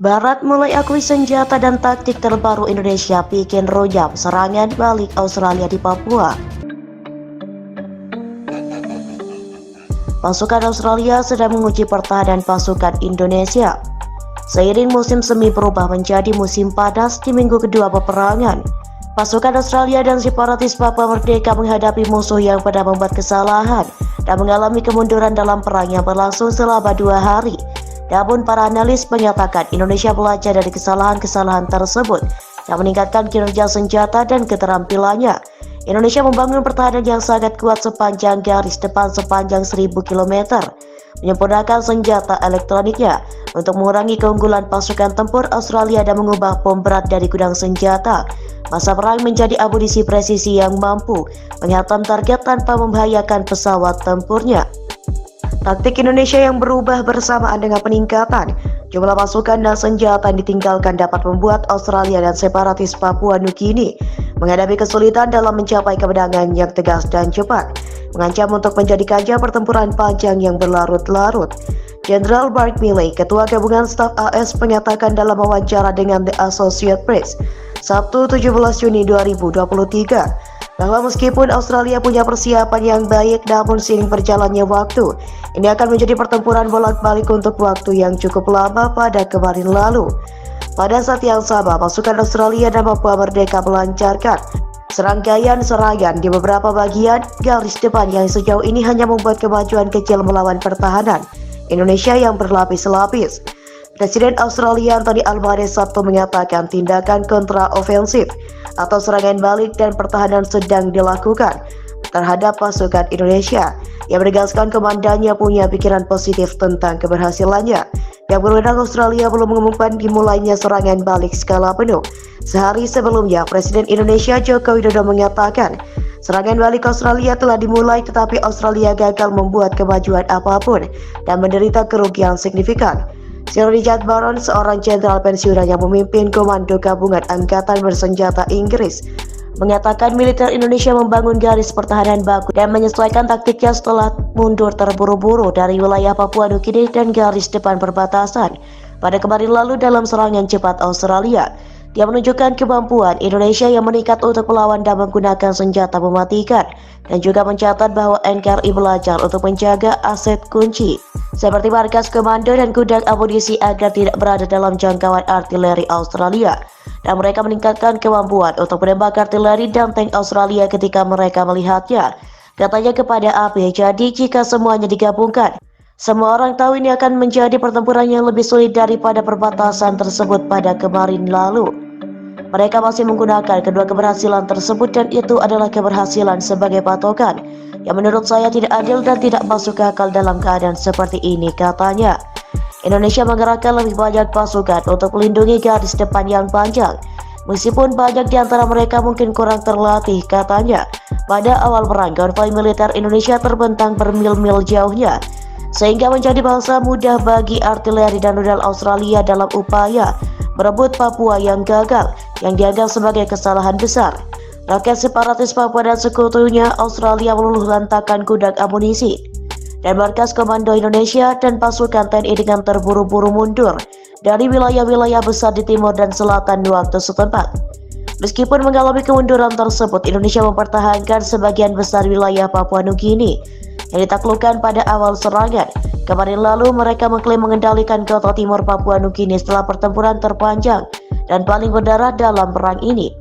Barat mulai akui senjata dan taktik terbaru Indonesia bikin rojam serangan balik Australia di Papua. Pasukan Australia sedang menguji pertahanan pasukan Indonesia. Seiring musim semi berubah menjadi musim panas di minggu kedua peperangan, pasukan Australia dan separatis Papua Merdeka menghadapi musuh yang pernah membuat kesalahan dan mengalami kemunduran dalam perang yang berlangsung selama 2 hari. Namun para analis menyatakan Indonesia belajar dari kesalahan-kesalahan tersebut yang meningkatkan kinerja senjata dan keterampilannya. Indonesia membangun pertahanan yang sangat kuat sepanjang garis depan sepanjang 1000 km, menyempurnakan senjata elektroniknya untuk mengurangi keunggulan pasukan tempur Australia dan mengubah bom berat dari gudang senjata masa perang menjadi amunisi presisi yang mampu menghantam target tanpa membahayakan pesawat tempurnya. Taktik Indonesia yang berubah bersamaan dengan peningkatan jumlah pasukan dan senjata yang ditinggalkan dapat membuat Australia dan separatis Papua Nugini menghadapi kesulitan dalam mencapai kemenangan yang tegas dan cepat, mengancam untuk menjadikannya pertempuran panjang yang berlarut-larut. Jenderal Mark Milley, Ketua Gabungan Staf AS, menyatakan dalam wawancara dengan The Associated Press, Sabtu 17 Juni 2023, bahwa meskipun Australia punya persiapan yang baik, namun seiring berjalannya waktu, ini akan menjadi pertempuran bolak-balik untuk waktu yang cukup lama pada kemarin lalu. Pada saat yang sama, pasukan Australia dan Papua Merdeka melancarkan serangkaian serangan di beberapa bagian garis depan yang sejauh ini hanya membuat kemajuan kecil melawan pertahanan Indonesia yang berlapis-lapis. Presiden Australia Anthony Albanese Sabtu mengatakan tindakan kontraofensif atau serangan balik dan pertahanan sedang dilakukan terhadap pasukan Indonesia. Yang menegaskan komandannya punya pikiran positif tentang keberhasilannya. Yang berwenang Australia belum mengumumkan dimulainya serangan balik skala penuh. Sehari sebelumnya, Presiden Indonesia Joko Widodo mengatakan serangan balik Australia telah dimulai, tetapi Australia gagal membuat kemajuan apapun dan menderita kerugian signifikan. Sir Richard Barron, seorang jenderal pensiunan yang memimpin Komando Gabungan Angkatan Bersenjata Inggris, mengatakan militer Indonesia membangun garis pertahanan baku dan menyesuaikan taktiknya setelah mundur terburu-buru dari wilayah Papua Nugini dan garis depan perbatasan pada kemarin lalu dalam serangan cepat Australia. Dia menunjukkan kemampuan Indonesia yang meningkat untuk melawan dan menggunakan senjata mematikan, dan juga mencatat bahwa NKRI belajar untuk menjaga aset kunci seperti markas komando dan gudang amunisi agar tidak berada dalam jangkauan artileri Australia, dan mereka meningkatkan kemampuan untuk menembak artileri dan tank Australia ketika mereka melihatnya, katanya kepada AP. Jadi jika semuanya digabungkan, semua orang tahu ini akan menjadi pertempuran yang lebih sulit daripada perbatasan tersebut pada kemarin lalu. Mereka masih menggunakan kedua keberhasilan tersebut, dan itu adalah keberhasilan sebagai patokan yang menurut saya tidak adil dan tidak masuk akal dalam keadaan seperti ini, katanya. Indonesia menggerakkan lebih banyak pasukan untuk melindungi garis depan yang panjang, meskipun banyak di antara mereka mungkin kurang terlatih, katanya. Pada awal perang, konvoi militer Indonesia terbentang bermil-mil jauhnya, sehingga menjadi bangsa mudah bagi artileri dan rudal Australia dalam upaya merebut Papua yang gagal, yang dianggap sebagai kesalahan besar. Rakyat separatis Papua dan sekutunya Australia meluluh lantakan gudang amunisi dan markas komando Indonesia, dan pasukan TNI dengan terburu-buru mundur dari wilayah-wilayah besar di timur dan selatan waktu setempat. Meskipun mengalami kemunduran tersebut, Indonesia mempertahankan sebagian besar wilayah Papua Nugini yang ditaklukkan pada awal serangan. Kemarin lalu mereka mengklaim mengendalikan kota timur Papua Nugini setelah pertempuran terpanjang dan paling berdarah dalam perang ini.